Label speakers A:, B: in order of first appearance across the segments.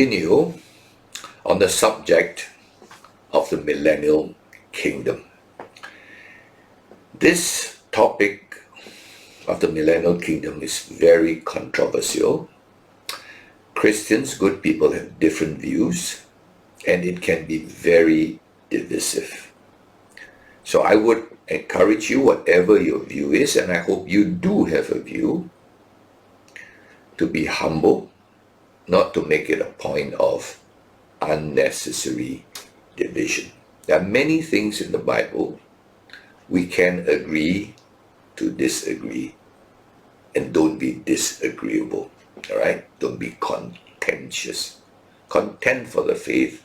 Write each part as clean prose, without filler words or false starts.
A: continue on the subject of the Millennial Kingdom. This topic of the Millennial Kingdom is very controversial. Christians, good people, have different views, and it can be very divisive. So I would encourage you, whatever your view is, and I hope you do have a view, to be humble, not to make it a point of unnecessary division. There are many things in the Bible we can agree to disagree, and don't be disagreeable, all right? Don't be contentious. Contend for the faith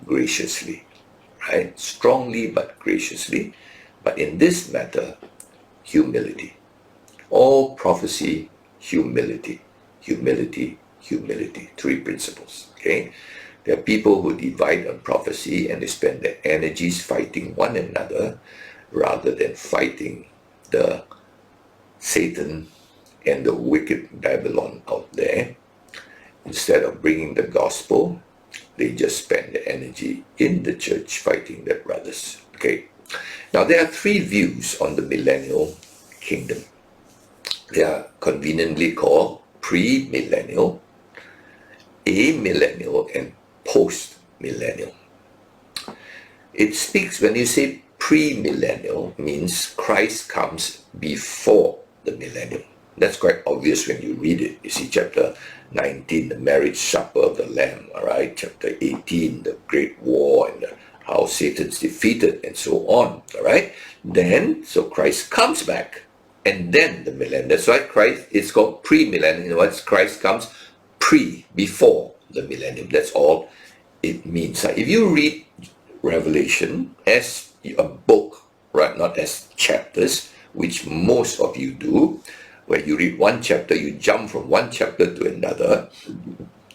A: graciously, right? Strongly but graciously. But in this matter, humility. All prophecy, humility. Humility, humility. Three principles, okay? There are people who divide on prophecy and they spend their energies fighting one another rather than fighting the Satan and the wicked Babylon out there. Instead of bringing the gospel, they just spend their energy in the church fighting their brothers, okay? Now, there are three views on the Millennial Kingdom. They are conveniently called pre-millennial, amillennial, and post-millennial. It speaks, when you say pre-millennial, means Christ comes before the millennium. That's quite obvious when you read it. You see chapter 19, the marriage supper of the Lamb, all right? Chapter 18, the great war and how Satan's defeated and so on, all right? Then, so Christ comes back, and then the millennium. That's why Christ is called pre-millennium. In other words, Christ comes before the millennium. That's all it means. If you read Revelation as a book, right, not as chapters, which most of you do, where you read one chapter, you jump from one chapter to another,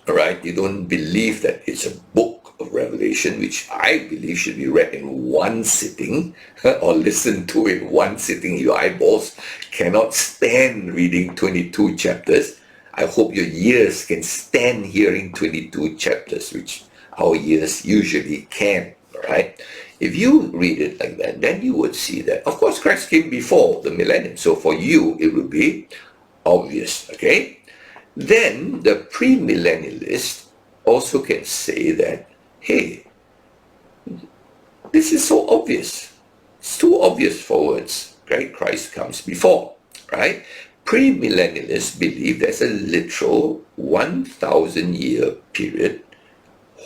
A: all right? You don't believe that it's a book of Revelation, which I believe should be read in one sitting or listened to in one sitting. Your eyeballs cannot stand reading 22 chapters. I hope your ears can stand hearing 22 chapters, which our ears usually can, all right? If you read it like that, then you would see that, of course, Christ came before the millennium. So for you, it will be obvious, okay? Then the premillennialist also can say that, hey, this is so obvious. It's too obvious for words, right? Christ comes before, right? Premillennialists believe there's a literal 1,000-year period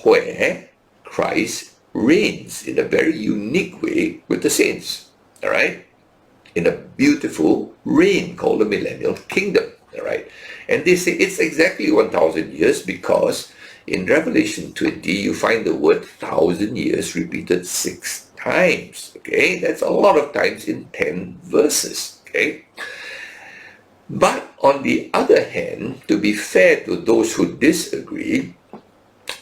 A: where Christ reigns in a very unique way with the saints, all right? In a beautiful reign called the Millennial Kingdom, all right? And they say it's exactly 1,000 years because in Revelation 20, you find the word 1,000 years repeated 6 times, okay? That's a lot of times in 10 verses, okay? But on the other hand, to be fair to those who disagree,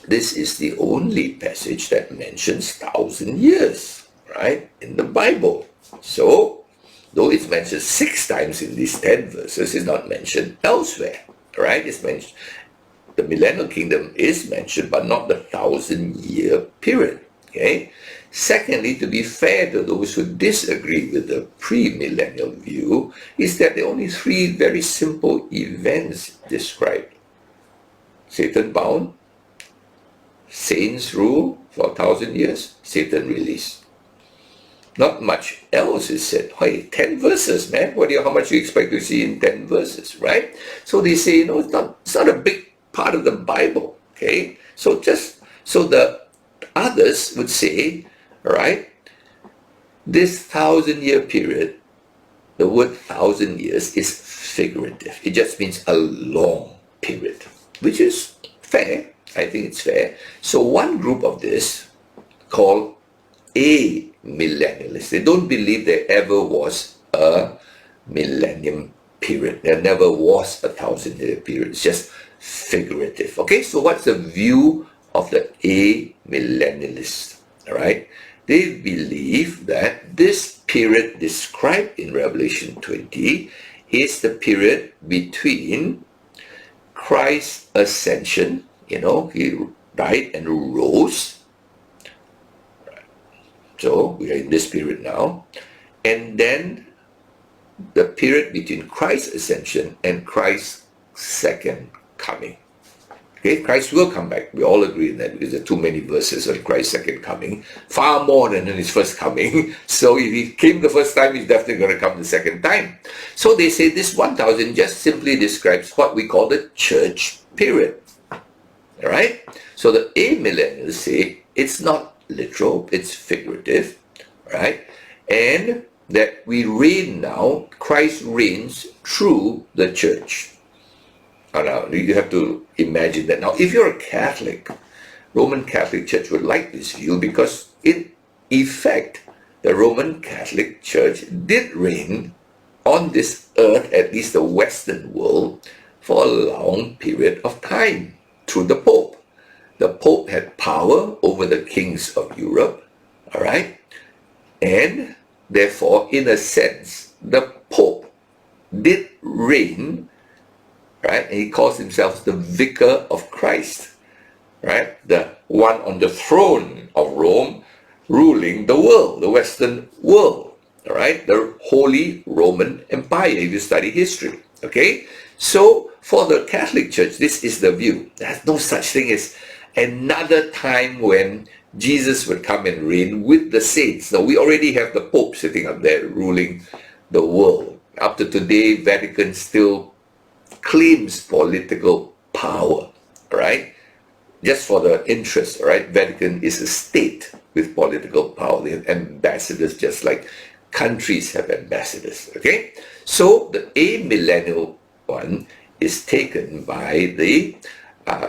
A: this is the only passage that mentions 1,000 years, right, in the Bible. So, though it's mentioned 6 times in these 10 verses, it's not mentioned elsewhere, right? It's mentioned, the Millennial Kingdom is mentioned, but not the 1,000-year period, okay? Secondly, to be fair to those who disagree with the pre-millennial view, is that there are only 3 very simple events described. Satan bound, saints rule for 1,000 years, Satan released. Not much else is said. Hey, 10 verses, man. How much you expect to see in 10 verses, right? So they say, it's not a big part of the Bible, okay? So the others would say, right, this 1,000-year period, the word 1,000 years is figurative. It just means a long period, which is fair. I think it's fair. So one group of this, called amillennialists, they don't believe there ever was a millennium period. There never was a 1,000-year period. It's just figurative. Okay, so what's the view of the amillennialists? All right, they believe that this period described in Revelation 20 is the period between Christ's ascension, he died and rose. So we are in this period now. And then the period between Christ's ascension and Christ's second coming. Okay, Christ will come back. We all agree on that because there are too many verses on Christ's second coming, far more than in his first coming. So if he came the first time, he's definitely going to come the second time. So they say this 1000 just simply describes what we call the church period. All right? So the amillennials say it's not literal, it's figurative, right? And that we reign now, Christ reigns through the church. Now, you have to imagine that. Now, if you're a Catholic, Roman Catholic Church would like this view because, in effect, the Roman Catholic Church did reign on this earth, at least the Western world, for a long period of time through the Pope. The Pope had power over the kings of Europe, all right? And therefore, in a sense, the Pope did reign, right? And he calls himself the Vicar of Christ, right? The one on the throne of Rome, ruling the world, the Western world, all right? The Holy Roman Empire, if you study history, okay? So, for the Catholic Church, this is the view. There's no such thing as another time when Jesus would come and reign with the saints. Now, we already have the Pope sitting up there ruling the world. Up to today, Vatican still claims political power, right? Just for the interest, right? Vatican is a state with political power. They have ambassadors just like countries have ambassadors, okay? So the amillennial one is taken by the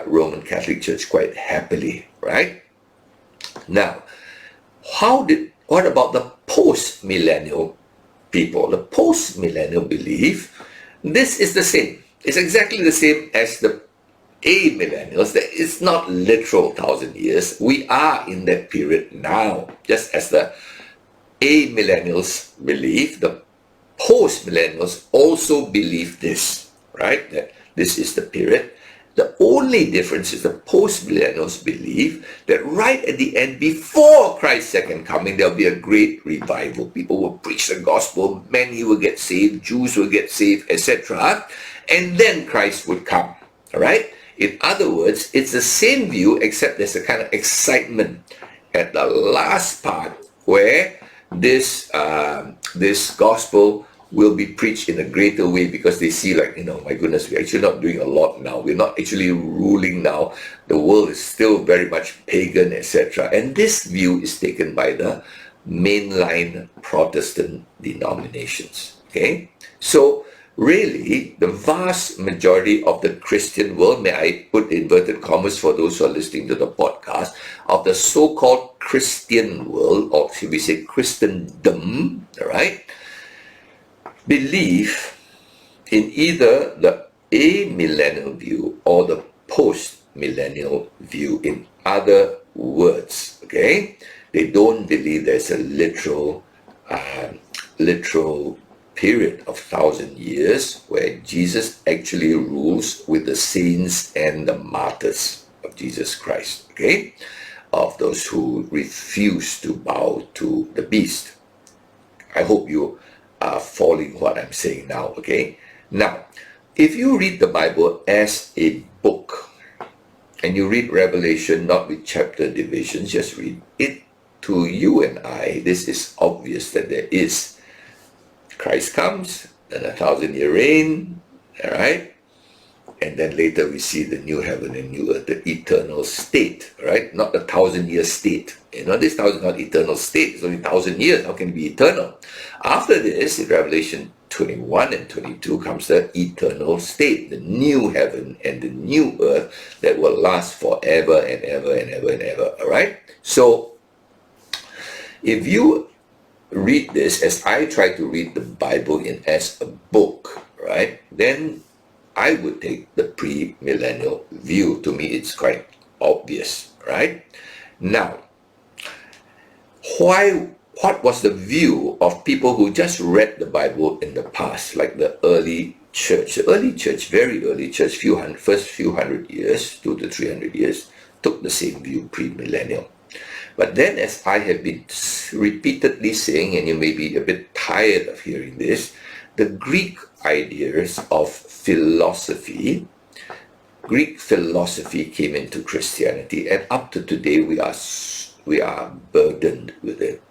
A: Roman Catholic Church quite happily, right? Now, what about the post-millennial people? The post-millennial belief, this is the same. It's exactly the same as the amillennials. It's not literal 1,000 years. We are in that period now. Just as the amillennials believe, the post-millennials also believe this, right? That this is the period. The only difference is the post-millennials believe that right at the end, before Christ's second coming, there'll be a great revival. People will preach the gospel, many will get saved, Jews will get saved, etc. And then Christ would come, all right? In other words, it's the same view, except there's a kind of excitement at the last part where this gospel will be preached in a greater way because they see like, my goodness, we're actually not doing a lot now. We're not actually ruling now. The world is still very much pagan, etc. And this view is taken by the mainline Protestant denominations, okay? So really, the vast majority of the Christian world, may I put inverted commas for those who are listening to the podcast, of the so-called Christian world, or should we say Christendom, all right, believe in either the amillennial view or the post-millennial view. In other words, okay, they don't believe there's a literal period of 1,000 years where Jesus actually rules with the saints and the martyrs of Jesus Christ, okay, of those who refuse to bow to the beast. I hope you are following what I'm saying now, okay? Now, if you read the Bible as a book, and you read Revelation not with chapter divisions, just read it, to you and I, this is obvious that there is Christ comes, then 1,000-year reign, all right? And then later we see the new heaven and new earth, the eternal state, right? Not the 1,000-year state. This 1,000 is not eternal state. It's only 1,000 years. How can it be eternal? After this, in Revelation 21 and 22 comes the eternal state, the new heaven and the new earth that will last forever and ever and ever and ever, all right? So, if you read this as I try to read the Bible as a book, right, then I would take the pre-millennial view. To me, it's quite obvious, right? Now, what was the view of people who just read the Bible in the past, like the early church, the early church, very early church, first few hundred years, 200 to 300 years, took the same view pre-millennial. But then, as I have been repeatedly saying, and you may be a bit tired of hearing this, the Greek ideas of philosophy, Greek philosophy came into Christianity, and up to today we are burdened with it.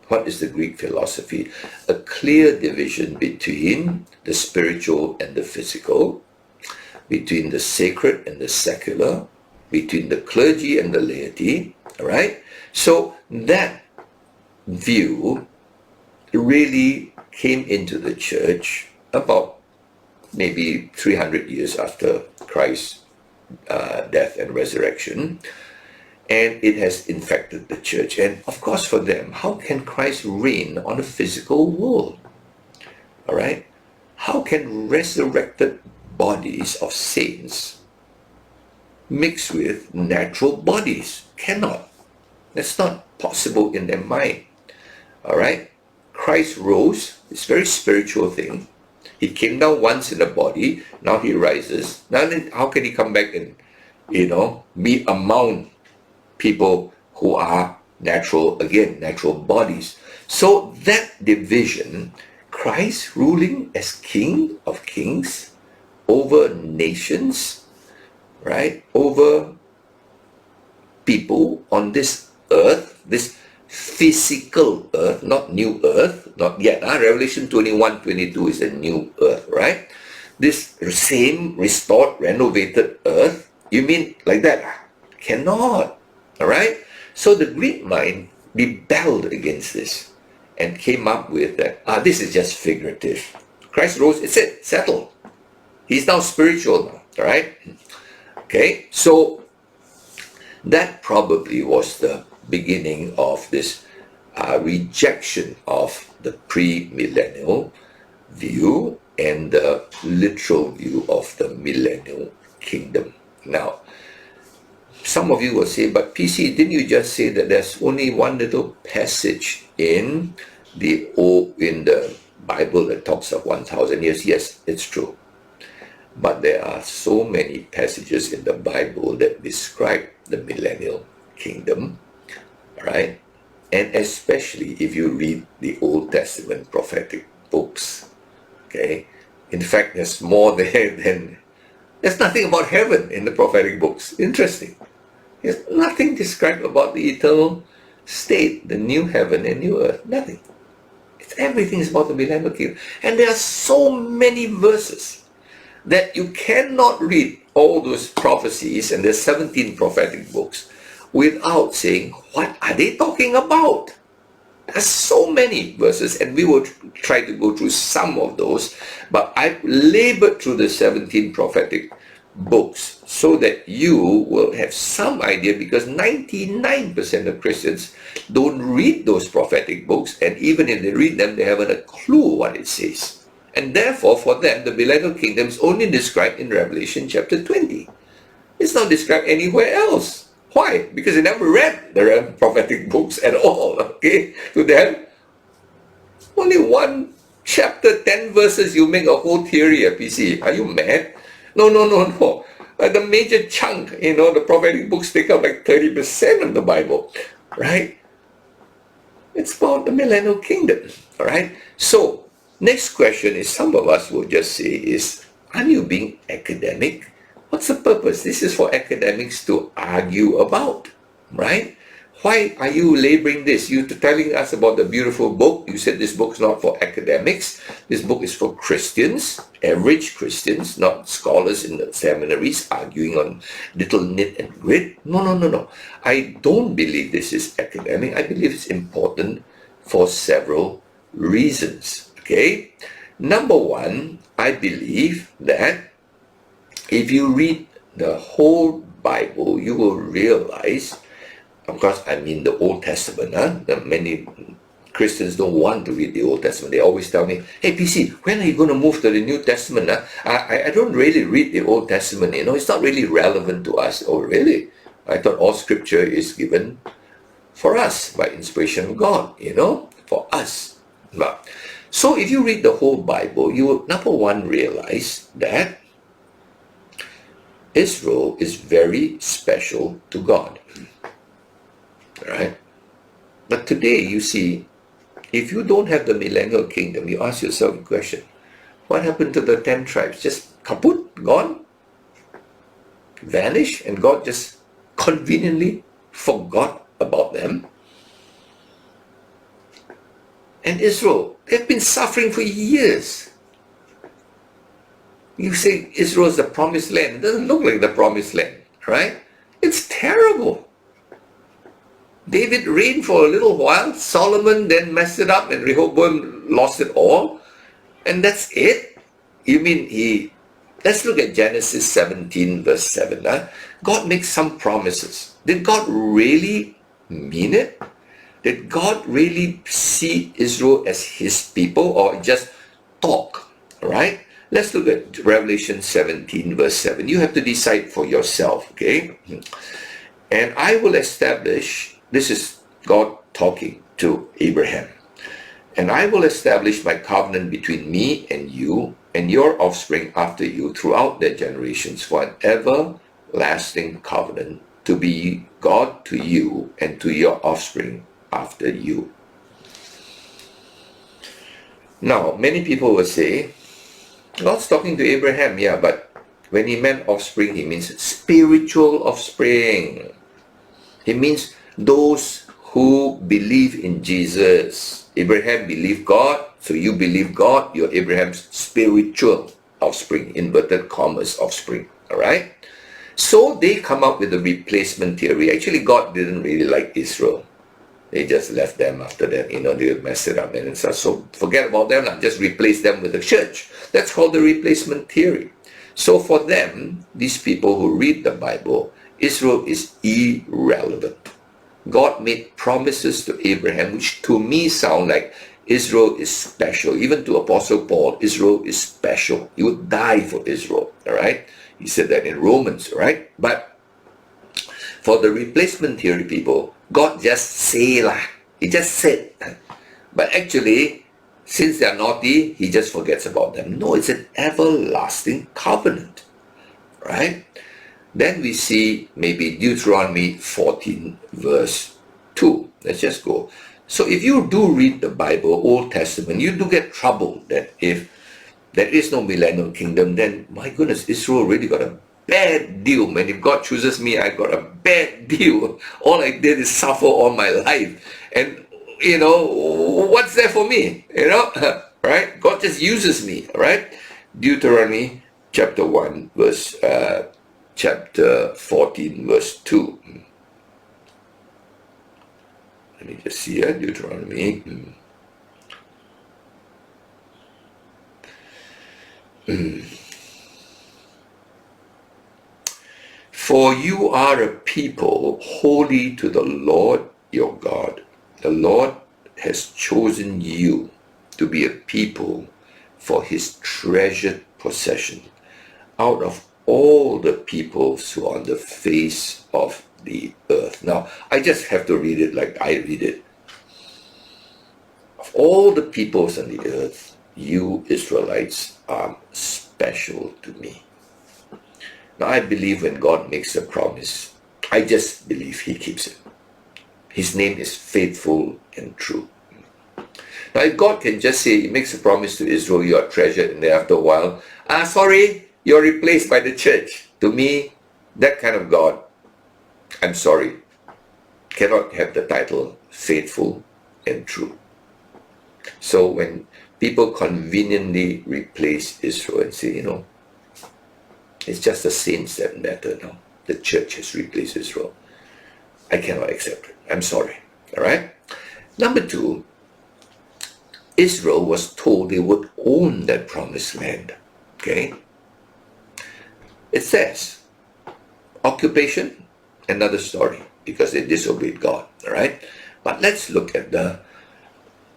A: What is the Greek philosophy? A clear division between the spiritual and the physical, between the sacred and the secular, between the clergy and the laity, all right? So that view really came into the church about maybe 300 years after Christ's death and resurrection, and it has infected the church. And of course, for them, how can Christ reign on a physical world? All right? How can resurrected bodies of saints mix with natural bodies? Cannot. That's not possible in their mind. All right? Christ rose, it's a very spiritual thing. He came down once in a body, now he rises. Now then, how can he come back and, be among people who are natural bodies? So that division, Christ ruling as King of Kings over nations, right? Over people on this earth, this physical earth, not new earth, not yet. Revelation 21:22 is a new earth, right? This same restored, renovated earth, you mean like that? Cannot, all right? So the Greek mind rebelled against this and came up with that, this is just figurative. Christ rose, it's it, settled. He's now spiritual now, all right? Okay, so that probably was the beginning of this rejection of the pre-millennial view and the literal view of the millennial kingdom. Now, some of you will say, but PC, didn't you just say that there's only one little passage in the Bible that talks of 1,000 years? Yes, it's true. But there are so many passages in the Bible that describe the millennial kingdom, right? And especially if you read the Old Testament prophetic books, okay? In fact, there's more there than... There's nothing about heaven in the prophetic books. Interesting. There's nothing described about the eternal state, the new heaven and new earth. Nothing. Everything is about the millennial kingdom. And there are so many verses that you cannot read all those prophecies, and there's 17 prophetic books, without saying, what are they talking about? There's so many verses, and we will try to go through some of those, but I've labored through the 17 prophetic books so that you will have some idea, because 99% of Christians don't read those prophetic books, and even if they read them, they haven't a clue what it says. And therefore, for them, the millennial kingdom is only described in Revelation chapter 20. It's not described anywhere else. Why? Because they never read the prophetic books at all, okay? To them, only one chapter, 10 verses, you make a whole theory, PC. Are you mad? No. The major chunk, the prophetic books take up like 30% of the Bible, right? It's about the millennial kingdom, all right? So, next question is, some of us will just say is, aren't you being academic? What's the purpose? This is for academics to argue about, right? Why are you laboring this? You're telling us about the beautiful book. You said this book's not for academics. This book is for Christians, average Christians, not scholars in the seminaries arguing on little nit and grit. No. I don't believe this is academic. I believe it's important for several reasons, okay? Number one, I believe that if you read the whole Bible, you will realize, of course, I mean the Old Testament. Many Christians don't want to read the Old Testament. They always tell me, hey, PC, when are you going to move to the New Testament? I don't really read the Old Testament. It's not really relevant to us. Oh, really? I thought all scripture is given for us by inspiration of God, for us. But So if you read the whole Bible, you will, number one, realize that Israel is very special to God. Right? But today, you see, if you don't have the Millennial Kingdom, you ask yourself a question. What happened to the 10 tribes? Just kaput, gone, vanished, and God just conveniently forgot about them? And Israel, they've been suffering for years. You say Israel is the promised land. It doesn't look like the promised land, right? It's terrible. David reigned for a little while. Solomon then messed it up and Rehoboam lost it all. And that's it? You mean let's look at Genesis 17 verse 7. God makes some promises. Did God really mean it? Did God really see Israel as his people or just talk? Right? Let's look at Revelation 17 verse 7. You have to decide for yourself, okay? And I will establish, this is God talking to Abraham, and I will establish my covenant between me and you and your offspring after you throughout their generations for an everlasting covenant to be God to you and to your offspring after you. Now, many people will say, God's talking to Abraham, yeah, but when he meant offspring, he means spiritual offspring. He means those who believe in Jesus. Abraham believed God, so you believe God, you're Abraham's spiritual offspring, inverted commas offspring, all right? So they come up with a replacement theory. Actually, God didn't really like Israel. They just left them after that, they messed it up and stuff. So forget about them, just replace them with the church. That's called the replacement theory. So for them, these people who read the Bible, Israel is irrelevant. God made promises to Abraham, which to me sound like Israel is special. Even to Apostle Paul, Israel is special. He would die for Israel, all right? He said that in Romans, right? But for the replacement theory people, God just say lah. He just said. But actually, since they're naughty, he just forgets about them. No, it's an everlasting covenant, right? Then we see maybe Deuteronomy 14 verse 2. Let's just go. So if you do read the Bible, Old Testament, you do get troubled that if there is no millennial kingdom, then my goodness, Israel really got a bad deal, man. If God chooses me, I got a bad deal. All I did is suffer all my life. And, what's there for me? Right? God just uses me, right? Deuteronomy chapter 1 verse chapter 14 verse 2. Let me just see here, Deuteronomy. For you are a people holy to the Lord your God. The Lord has chosen you to be a people for his treasured possession out of all the peoples who are on the face of the earth. Now, I just have to read it like I read it. Of all the peoples on the earth, you Israelites are special to me. Now, I believe when God makes a promise, I just believe he keeps it. His name is faithful and true. Now, if God can just say, he makes a promise to Israel, you are treasured, and then after a while, sorry, you're replaced by the church. To me, that kind of God, I'm sorry, cannot have the title faithful and true. So when people conveniently replace Israel and say, it's just the saints that matter now. The church has replaced Israel. I cannot accept it. I'm sorry. All right? Number 2, Israel was told they would own that promised land. Okay? It says, occupation, another story, because they disobeyed God. All right? But let's look at the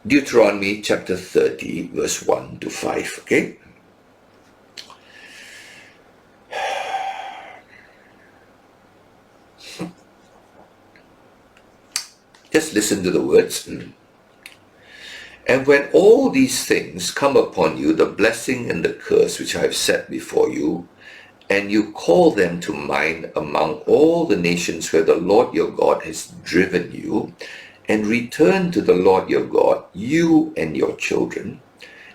A: Deuteronomy chapter 30, verse 1 to 5. Okay? Just listen to the words. And when all these things come upon you, the blessing and the curse which I have set before you, and you call them to mind among all the nations where the Lord your God has driven you, and return to the Lord your God, you and your children,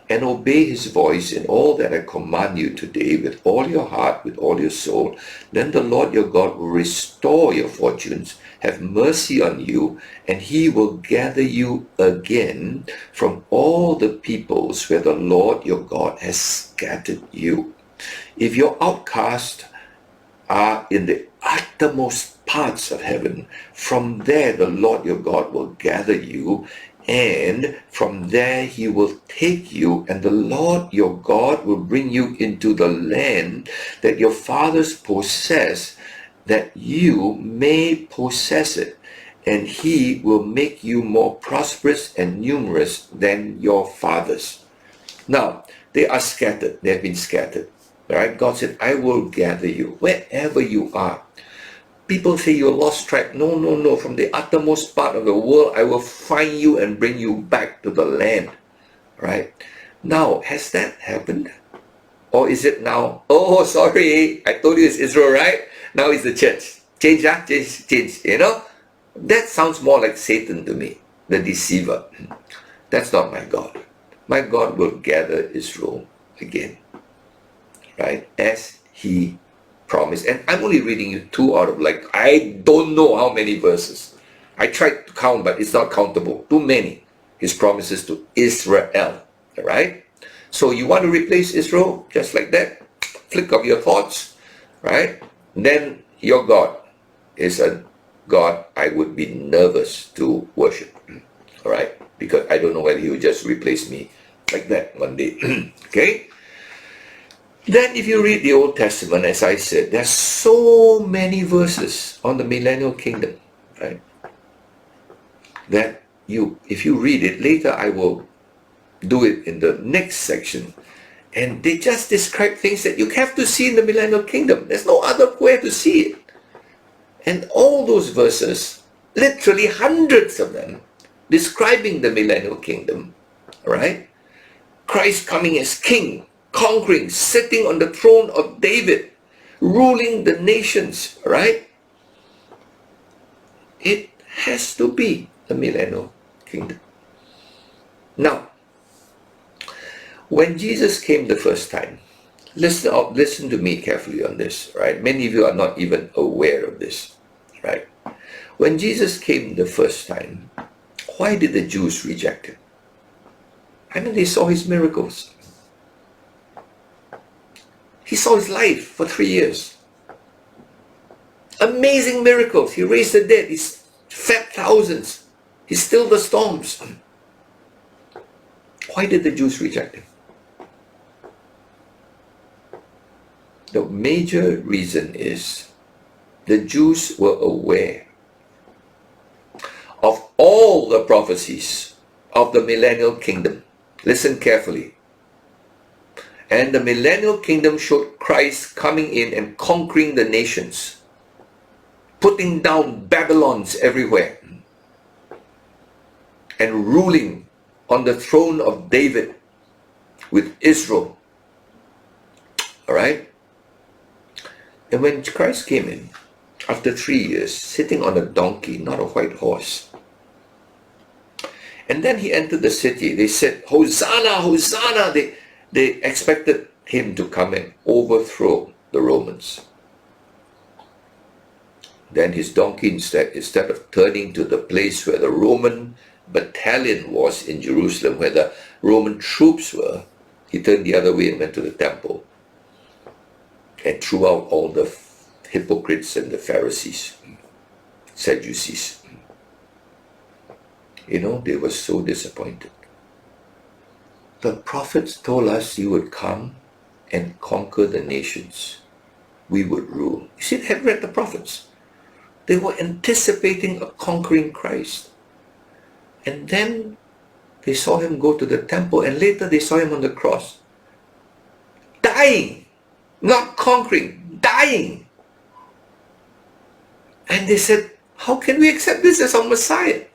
A: and obey his voice in all that I command you today with all your heart, with all your soul, then the Lord your God will restore your fortunes, have mercy on you, and he will gather you again from all the peoples where the Lord your God has scattered you. If your outcasts are in the uttermost parts of heaven, from there the Lord your God will gather you, and from there he will take you, and the Lord your God will bring you into the land that your fathers possessed, that you may possess it, and he will make you more prosperous and numerous than your fathers. Now, they are scattered. They have been scattered. Right? God said, I will gather you wherever you are. People say you lost track. No, no, no. From the uttermost part of the world, I will find you and bring you back to the land. Right? Now, has that happened? Or is it now? Oh, sorry. I told you it's Israel, right? Now it's the church. Change, change. You know? That sounds more like Satan to me, the deceiver. That's not my God. My God will gather Israel again. Right, as he promised. And I'm only reading you 2 out of I don't know how many verses. I tried to count, but it's not countable. Too many. His promises to Israel. Right? So you want to replace Israel just like that? Flick of your thoughts. Right? Then your God is a God I would be nervous to worship. All right? Because I don't know whether he will just replace me like that one day. Okay? Then if you read the Old Testament, as I said, there's so many verses on the Millennial Kingdom, right? That if you read it, later I will do it in the next section. And they just describe things that you have to see in the Millennial Kingdom. There's no other way to see it. And all those verses, literally hundreds of them, describing the Millennial Kingdom, right? Christ coming as king, conquering, sitting on the throne of David, ruling the nations, right? It has to be the Millennial Kingdom. Now, when Jesus came the first time, listen to me carefully on this, right? Many of you are not even aware of this, right? When Jesus came the first time, why did the Jews reject him? I mean, they saw his miracles. He saw his life for 3 years. Amazing miracles. He raised the dead. He fed thousands. He stilled the storms. Why did the Jews reject him? The major reason is the Jews were aware of all the prophecies of the Millennial Kingdom. Listen carefully. And the Millennial Kingdom showed Christ coming in and conquering the nations, putting down Babylons everywhere, and ruling on the throne of David with Israel. Alright? And when Christ came in, after 3 years, sitting on a donkey, not a white horse, and then he entered the city, they said, Hosanna, Hosanna! They expected him to come and overthrow the Romans. Then his donkey, instead of turning to the place where the Roman battalion was in Jerusalem, where the Roman troops were, he turned the other way and went to the temple and threw out all the hypocrites and the Pharisees, Sadducees. You know, they were so disappointed. The prophets told us you would come and conquer the nations. We would rule. You see, they had read the prophets. They were anticipating a conquering Christ. And then they saw him go to the temple, and later they saw him on the cross. Dying. Not conquering. Dying. And they said, how can we accept this as our Messiah?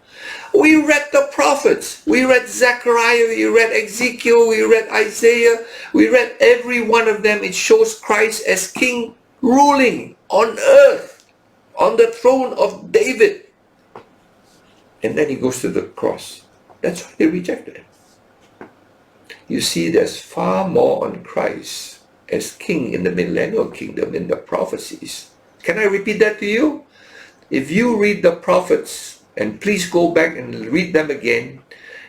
A: We read the prophets. We read Zechariah, we read Ezekiel, we read Isaiah. We read every one of them. It shows Christ as king ruling on earth, on the throne of David. And then he goes to the cross. That's why they rejected him. You see, there's far more on Christ as king in the Millennial Kingdom in the prophecies. Can I repeat that to you? If you read the prophets, and please go back and read them again,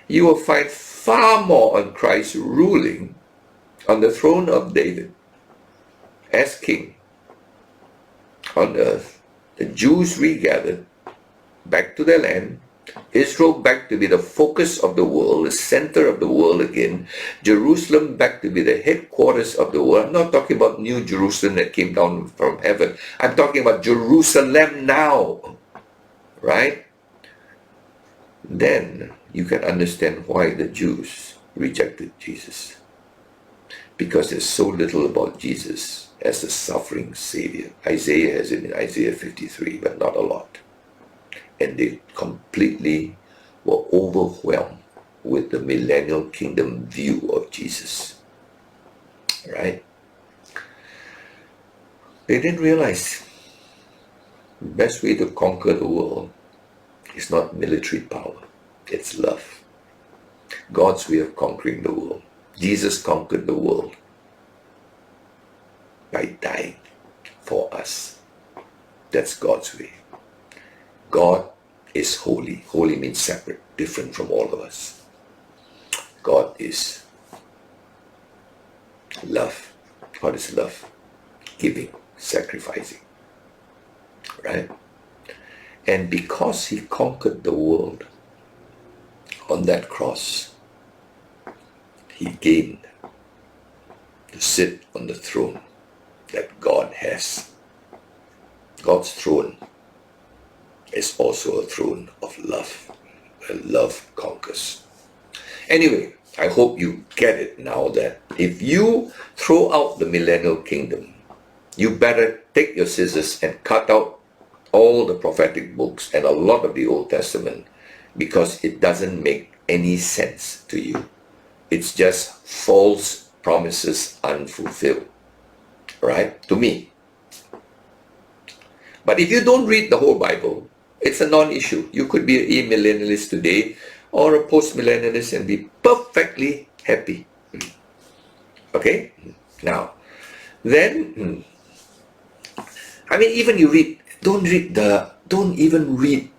A: you will find far more on Christ ruling on the throne of David as king on earth. The Jews regathered back to their land. Israel back to be the focus of the world, the center of the world again. Jerusalem back to be the headquarters of the world. I'm not talking about New Jerusalem that came down from heaven. I'm talking about Jerusalem now. Right? Then you can understand why the Jews rejected Jesus. Because there's so little about Jesus as a suffering Savior. Isaiah has it in Isaiah 53, but not a lot. And they completely were overwhelmed with the Millennial Kingdom view of Jesus. Right? They didn't realize the best way to conquer the world is not military power, it's love. God's way of conquering the world. Jesus conquered the world by dying for us. That's God's way. God is holy. Holy means separate, different from all of us. God is love. God is love. Giving, sacrificing. Right? And because he conquered the world on that cross, he gained to sit on the throne that God has. God's throne is also a throne of love, where love conquers. Anyway, I hope you get it now that if you throw out the Millennial Kingdom, you better take your scissors and cut out all the prophetic books and a lot of the Old Testament, because it doesn't make any sense to you. It's just false promises unfulfilled, right? To me. But if you don't read the whole Bible, it's a non-issue. You could be a millennialist today or a post-millennialist and be perfectly happy. Okay? Now, then, I mean, even you read, don't even read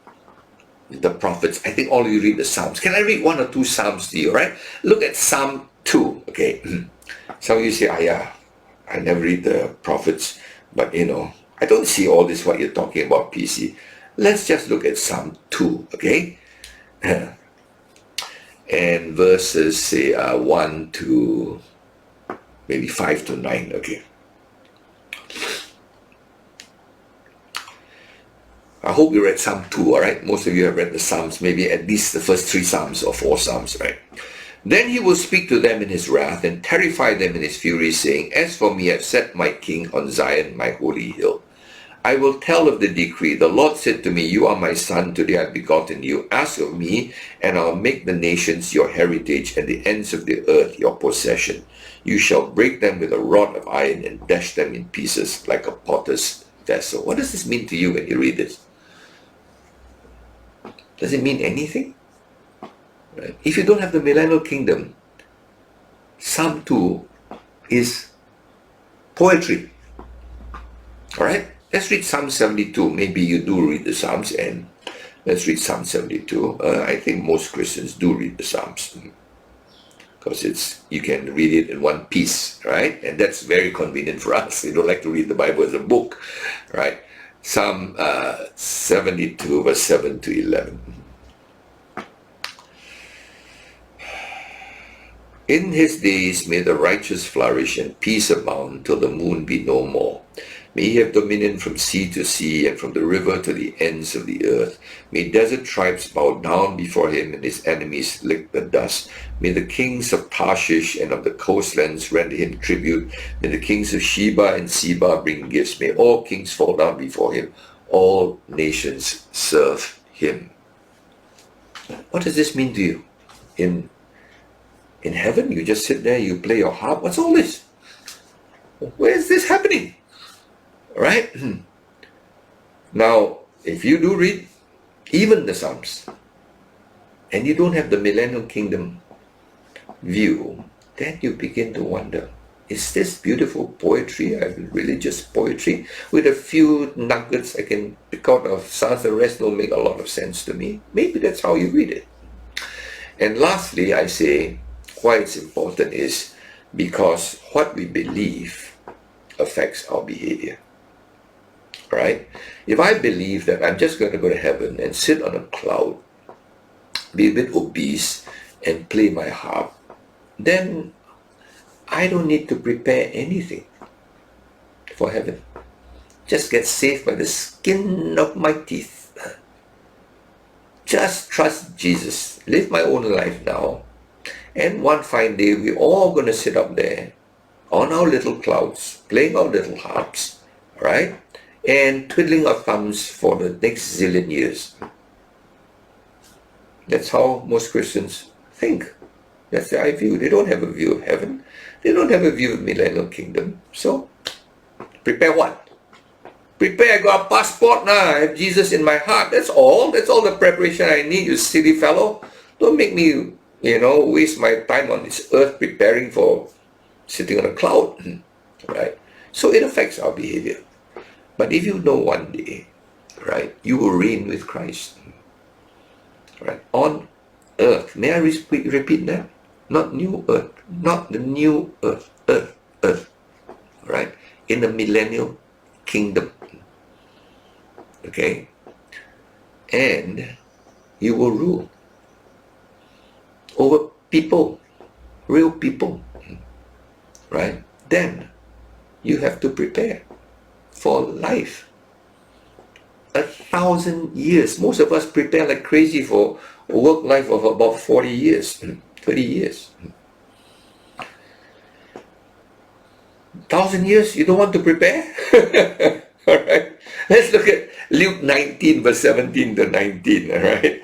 A: the prophets. I think all you read the Psalms. Can I read one or two Psalms to you, right? Look at Psalm 2, okay? Some of you say, yeah, I never read the prophets, but I don't see all this what you're talking about, PC. Let's just look at Psalm 2, okay? And verses, say, 1 to maybe 5 to 9, okay? I hope you read Psalm 2, all right? Most of you have read the Psalms, maybe at least the first 3 Psalms or 4 Psalms, right? Then he will speak to them in his wrath and terrify them in his fury, saying, As for me, I have set my king on Zion, my holy hill. I will tell of the decree. The Lord said to me, You are my son, today I have begotten you. Ask of me, and I'll make the nations your heritage, and the ends of the earth your possession. You shall break them with a rod of iron and dash them in pieces like a potter's vessel. What does this mean to you when you read this? Does it mean anything? Right? If you don't have the Millennial Kingdom, Psalm 2 is poetry. All right? Let's read Psalm 72. Maybe you do read the Psalms, and let's read Psalm 72. I think most Christians do read the Psalms, because you can read it in one piece, right? And that's very convenient for us. We don't like to read the Bible as a book, right? Psalm 72, verse 7 to 11. In his days may the righteous flourish and peace abound till the moon be no more. May he have dominion from sea to sea and from the river to the ends of the earth. May desert tribes bow down before him and his enemies lick the dust. May the kings of Tarshish and of the coastlands render him tribute. May the kings of Sheba and Seba bring gifts. May all kings fall down before him. All nations serve him. What does this mean to you? In heaven, you just sit there, you play your harp. What's all this? Where is this happening? Right? Now, if you do read even the Psalms, and you don't have the Millennial Kingdom view, then you begin to wonder, is this beautiful poetry, religious poetry, with a few nuggets I can pick out of Psalms, the rest don't make a lot of sense to me? Maybe that's how you read it. And lastly, I say, why it's important is because what we believe affects our behavior. Right? If I believe that I'm just going to go to heaven and sit on a cloud, be a bit obese, and play my harp, then I don't need to prepare anything for heaven. Just get saved by the skin of my teeth. Just trust Jesus. Live my own life now. And one fine day, we're all going to sit up there on our little clouds, playing our little harps, right? And twiddling our thumbs for the next zillion years. That's how most Christians think. That's their view. They don't have a view of heaven. They don't have a view of Millennial Kingdom. So, prepare what? Prepare, I got a passport now. I have Jesus in my heart. That's all. That's all the preparation I need, you silly fellow. Don't make me, waste my time on this earth preparing for sitting on a cloud. Right? So it affects our behavior. But if you know one day, right, you will reign with Christ. Right? On earth. May I repeat that? Not new earth. Not the new earth. Earth. Right? In the Millennial Kingdom. Okay? And you will rule over people. Real people. Right? Then you have to prepare for life. 1,000 years. Most of us prepare like crazy for a work life of about 40 years, 30 years. 1,000 years, you don't want to prepare? All right. Let's look at Luke 19, verse 17 to 19, all right?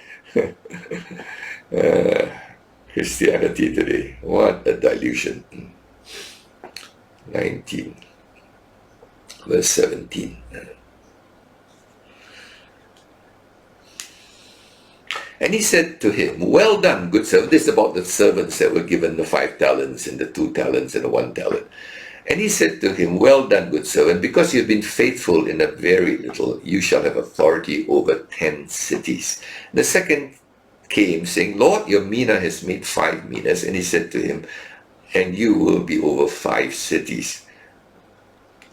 A: Christianity today, what a delusion. 19, verse 17. And he said to him, well done, good servant. This is about the servants that were given the 5 talents and the 2 talents and the 1 talent. And he said to him, well done, good servant, because you've been faithful in a very little, you shall have authority over 10 cities. The second came, saying, Lord, your mina has made 5 minas. And he said to him, and you will be over 5 cities.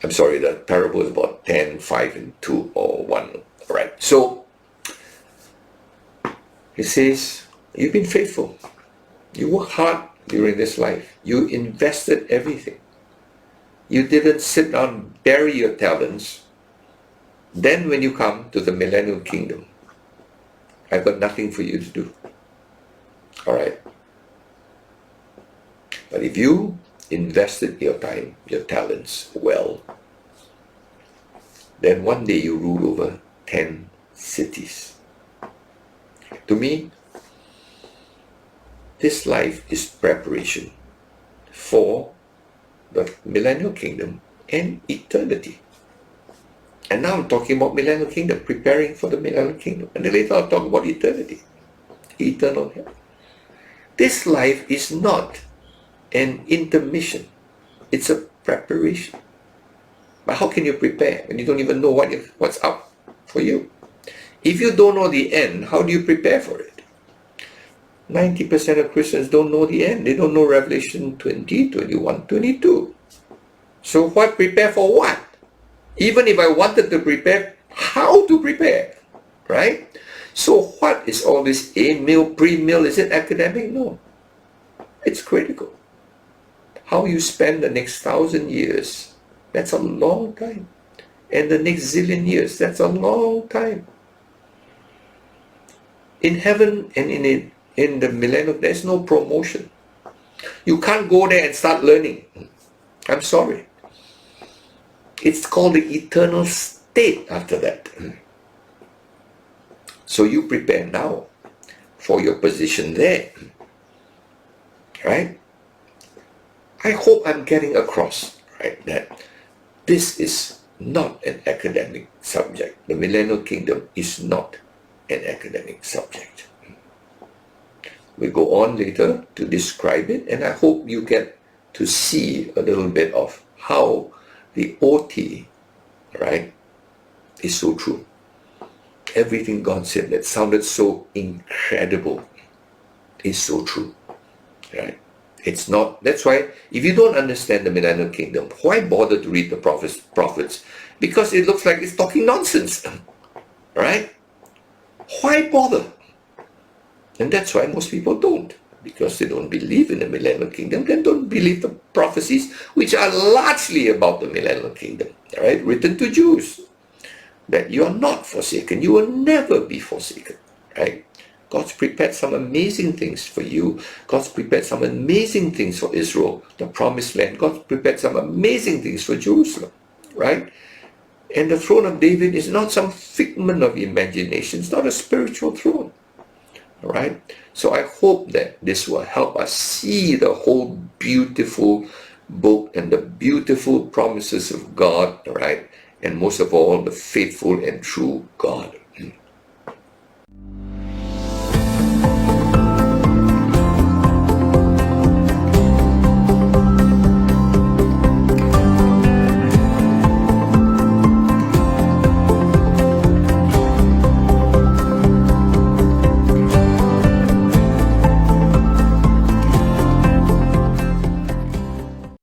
A: I'm sorry, the parable is about 10, 5, and 2, or 1. All right. So, he says, you've been faithful. You worked hard during this life. You invested everything. You didn't sit down, bury your talents. Then when you come to the Millennial Kingdom, I've got nothing for you to do. All right. But if you invested your time, your talents well, then one day you rule over 10 cities. To me, this life is preparation for the Millennial Kingdom and eternity. And now I'm talking about Millennial Kingdom, preparing for the Millennial Kingdom. And then later I'll talk about eternity, eternal heaven. This life is not an intermission. It's a preparation. But how can you prepare when you don't even know what's up for you? If you don't know the end, how do you prepare for it? 90% of Christians don't know the end. They don't know Revelation 20, 21, 22. So what? Prepare for what? Even if I wanted to prepare, how to prepare? Right? So what is all this A-mill, pre-mill? Is it academic? No. It's critical. How you spend the next 1,000 years, that's a long time. And the next zillion years, that's a long time. In heaven and in the millennium, there's no promotion. You can't go there and start learning. I'm sorry. It's called the eternal state after that. So you prepare now for your position there. Right? I hope I'm getting across, right, that this is not an academic subject. The Millennial Kingdom is not an academic subject. We go on later to describe it, and I hope you get to see a little bit of how the OT, right, is so true. Everything God said that sounded so incredible is so true, right? It's not, that's why if you don't understand the Millennial Kingdom, why bother to read the prophets? Because it looks like it's talking nonsense, right? Why bother? And that's why most people don't, because they don't believe in the Millennial Kingdom. They don't believe the prophecies, which are largely about the Millennial Kingdom, right? Written to Jews, that you are not forsaken, you will never be forsaken, right? God's prepared some amazing things for you. God's prepared some amazing things for Israel, the promised land. God's prepared some amazing things for Jerusalem, right? And the throne of David is not some figment of imagination. It's not a spiritual throne, all right? So I hope that this will help us see the whole beautiful book and the beautiful promises of God, all right? And most of all, the faithful and true God.